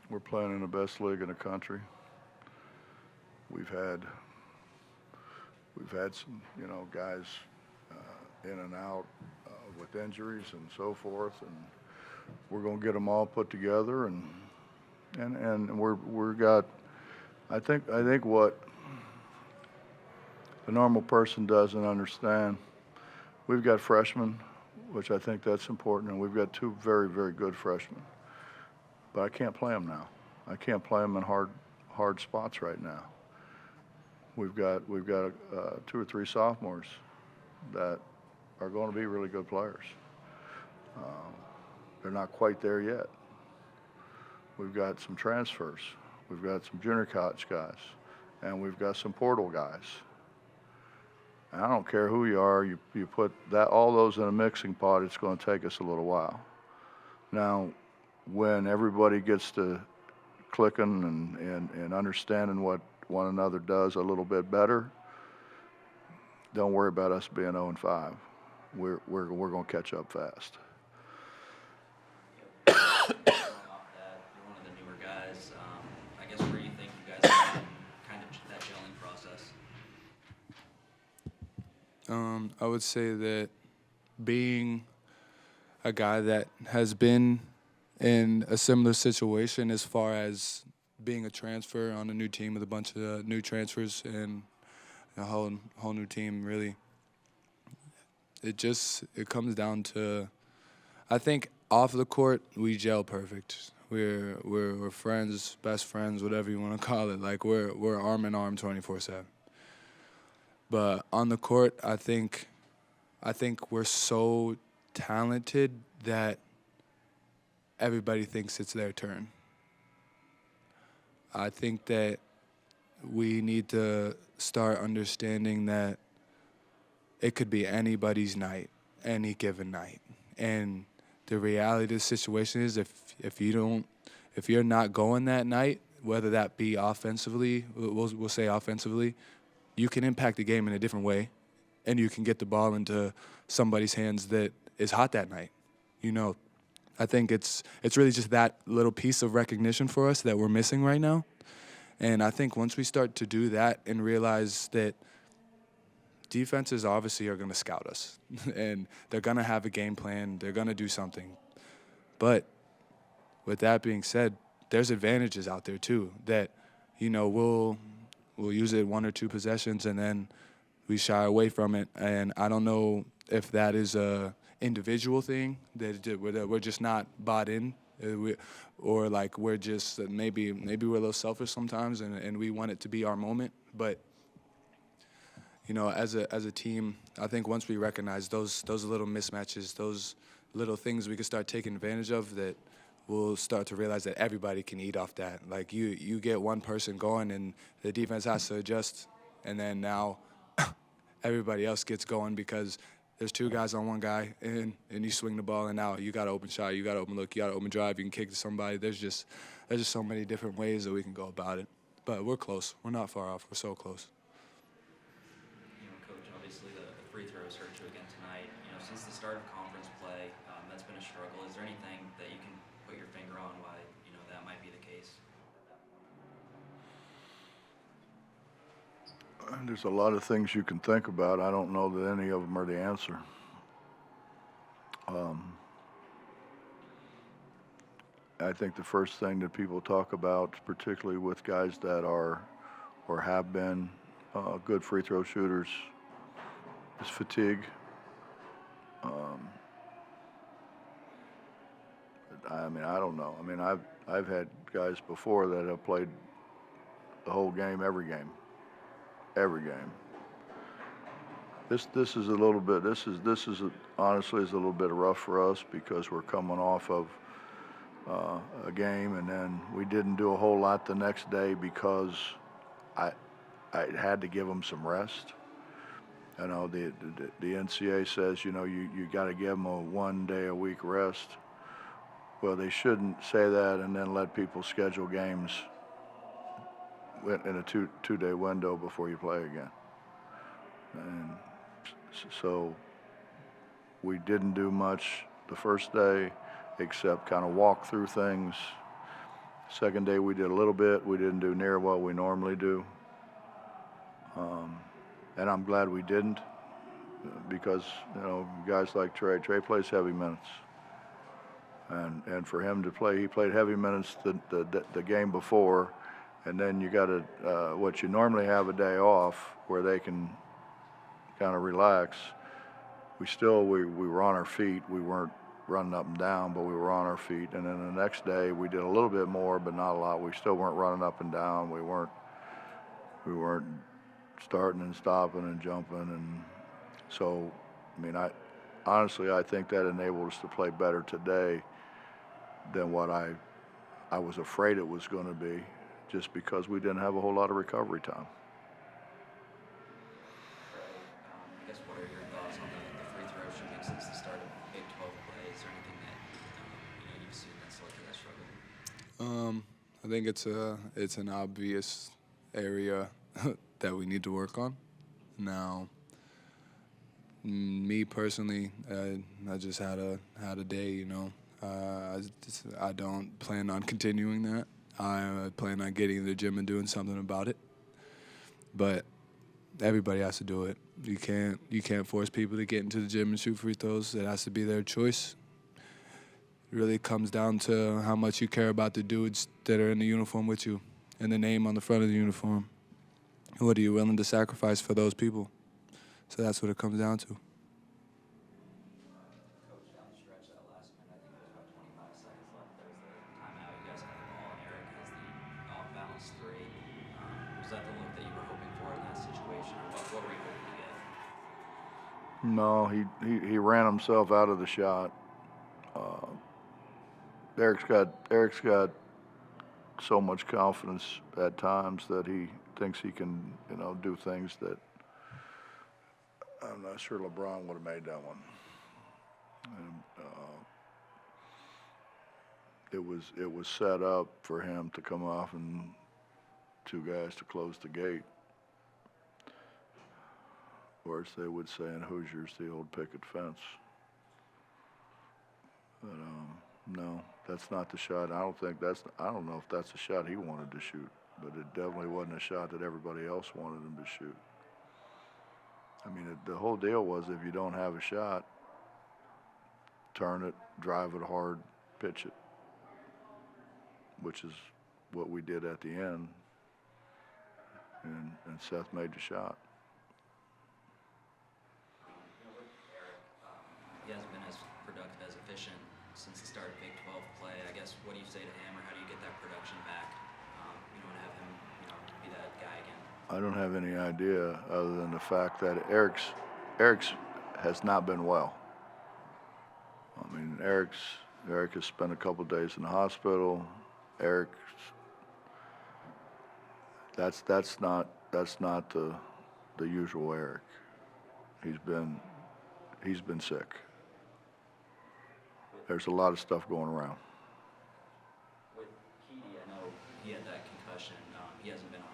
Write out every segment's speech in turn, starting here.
We're playing in the best league in the country. We've had some, guys in and out with injuries and so forth, and we're going to get them all put together, and we're got. I think what the normal person doesn't understand. We've got freshmen, which I think that's important, and we've got two very, very good freshmen. But I can't play them now. I can't play them in hard spots right now. We've got two or three sophomores that are going to be really good players. Um, they're not quite there yet. We've got some transfers. We've got some junior college guys, and we've got some portal guys. And I don't care who you are. You put all those in a mixing pot. It's going to take us a little while. Now, when everybody gets to clicking and understanding what one another does a little bit better, don't worry about us being 0-5. We're going to catch up fast. Off that, you're one of the newer guys. I guess where do you think you guys are in kind of that gelling process? I would say that being a guy that has been in a similar situation as far as being a transfer on a new team with a bunch of new transfers and a whole new team, really, it comes down to, I think off the court we gel perfect. We're friends, best friends, whatever you want to call it. Like we're arm in arm 24/7. But on the court, I think we're so talented that everybody thinks it's their turn. I think that we need to start understanding that it could be anybody's night, any given night. And the reality of the situation is if you're not going that night, whether that be offensively, we'll say offensively, you can impact the game in a different way, and you can get the ball into somebody's hands that is hot that night. I think it's really just that little piece of recognition for us that we're missing right now. And I think once we start to do that and realize that defenses obviously are going to scout us, and they're going to have a game plan, they're going to do something. But with that being said, there's advantages out there too that, we'll use it one or two possessions and then we shy away from it. And I don't know if that is a individual thing that we're just not bought in, or like we're just maybe we're a little selfish sometimes and we want it to be our moment. But as a team, I think once we recognize those little mismatches, those little things we can start taking advantage of, that we'll start to realize that everybody can eat off that. Like you get one person going and the defense has to adjust, and then now everybody else gets going because there's two guys on one guy, and you swing the ball, and now you got an open shot, you got an open look, you got an open drive, you can kick to somebody. There's just so many different ways that we can go about it. But we're close. We're not far off. We're so close. Coach, obviously the free throws hurt you again tonight. Since the start of conference play, that's been a struggle. Is there anything that you can put your finger on why, that might be the case? There's a lot of things you can think about. I don't know that any of them are the answer. I think the first thing that people talk about, particularly with guys that are or have been good free throw shooters, is fatigue. I don't know. I've had guys before that have played the whole game, every game. This is a little bit. Honestly is a little bit rough for us because we're coming off of a game, and then we didn't do a whole lot the next day because I had to give them some rest. The NCAA says you got to give them a 1 day a week rest. Well, they shouldn't say that and then let people schedule games in a two-day window before you play again. And so we didn't do much the first day except kind of walk through things Second day we did a little bit. We didn't do near what we normally do. And I'm glad we didn't because, you know, guys like Trey plays heavy minutes. And for him to play, he played heavy minutes the game before, and then you got what you normally have a day off where they can kind of relax. We were on our feet. We weren't running up and down, but we were on our feet. And then the next day we did a little bit more, but not a lot. We still weren't running up and down. We weren't starting and stopping and jumping. And so, I mean, honestly, I think that enabled us to play better today than what I was afraid it was going to be, just because we didn't have a whole lot of recovery time. I guess what are your thoughts on the free throw shooting since the start of Big 12 play? Is there anything that you've seen that's led to that struggle? I think it's an obvious area that we need to work on. Now, me personally, I just had a day, you know. I don't plan on continuing that. I plan on getting in the gym and doing something about it. But everybody has to do it. You can't force people to get into the gym and shoot free throws. It has to be their choice. It really comes down to how much you care about the dudes that are in the uniform with you and the name on the front of the uniform. What are you willing to sacrifice for those people? So that's what it comes down to. Coach, down the stretch, that last minute, I think it was about 25 seconds left. There was the timeout. You guys had the ball, and Eric has the off-balance three. Was that the look that you were hoping for in that situation, or what were you hoping to get? No, he ran himself out of the shot. Eric's got so much confidence at times that he thinks he can, you know, do things that I'm not sure LeBron would have made that one. And, it was set up for him to come off and two guys to close the gate. Or as they would say in Hoosiers, the old picket fence. But no, that's not the shot. I don't know if that's the shot he wanted to shoot, but it definitely wasn't a shot that everybody else wanted him to shoot. I mean, the whole deal was if you don't have a shot, turn it, drive it hard, pitch it, which is what we did at the end. And Seth made the shot. With Eric, he hasn't been as productive, as efficient since the start of Big 12 play. I guess, what do you say to him, or how do you get that production back, and have him, be that guy again? I don't have any idea other than the fact that Eric's has not been well. I mean, Eric has spent a couple days in the hospital. That's not the usual Eric. He's been sick. There's a lot of stuff going around. With Keedy, I know he had that concussion. He hasn't been 100%.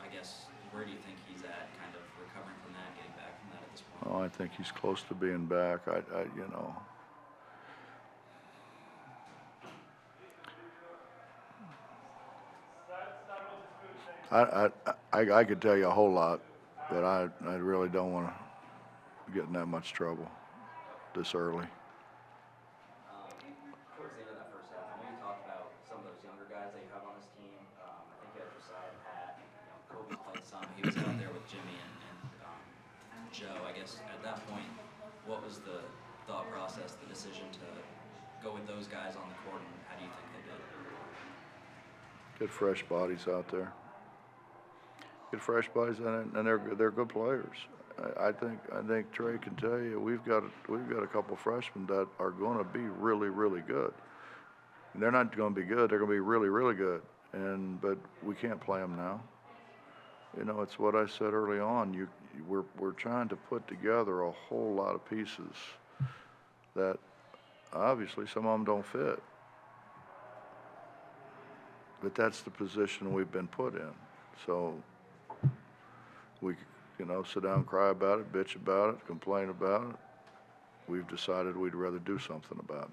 I guess, where do you think he's at, kind of recovering from that, getting back from that at this point? Oh, I think he's close to being back. I could tell you a whole lot, but I really don't want to get in that much trouble this early. Towards the end of that first half, I know you talked about some of those younger guys that you have on this team. I think you had Josiah and Pat. Kobe played some. He was out there with Jimmy and Joe. I guess at that point, what was the thought process, the decision to go with those guys on the court, and how do you think they did? Get fresh bodies out there. Get fresh bodies, and they're good players. I think Trey can tell you we've got a couple freshmen that are going to be really, really good. And they're not going to be good; they're going to be really, really good. But we can't play them now. It's what I said early on. We're trying to put together a whole lot of pieces that obviously some of them don't fit. But that's the position we've been put in. So we, sit down, cry about it, bitch about it, complain about it. We've decided we'd rather do something about it.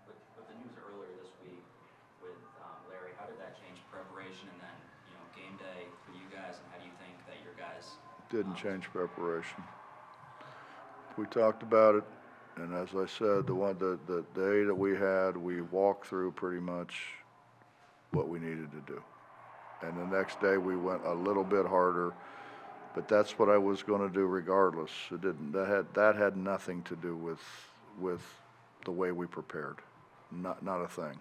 With guys? Didn't change preparation. We talked about it, and as I said, the day that we had, we walked through pretty much what we needed to do. And the next day we went a little bit harder, but that's what I was going to do regardless. It didn't. That had nothing to do with the way we prepared. Not a thing.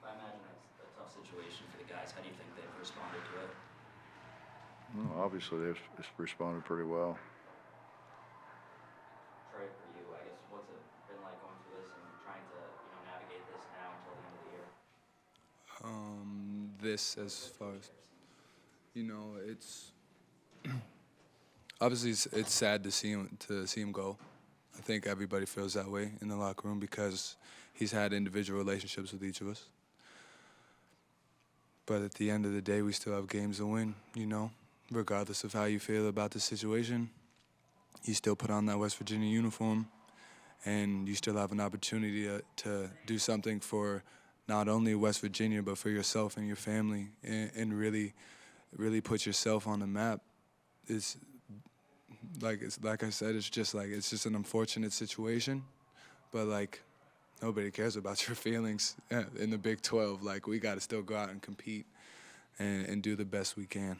I imagine that's a tough situation for the guys. How do you think they've responded to it? Well, obviously they've responded pretty well. Trey, for you, I guess, what's it been like going through this and trying to, navigate this now until the end of the year? This as far as, it's obviously it's sad to see him go. I think everybody feels that way in the locker room because he's had individual relationships with each of us. But at the end of the day, we still have games to win, regardless of how you feel about the situation. You still put on that West Virginia uniform, and you still have an opportunity to do something for not only West Virginia, but for yourself and your family, and really put yourself on the map. It's like I said, it's just an unfortunate situation, but nobody cares about your feelings in the Big 12. We got to still go out and compete and do the best we can.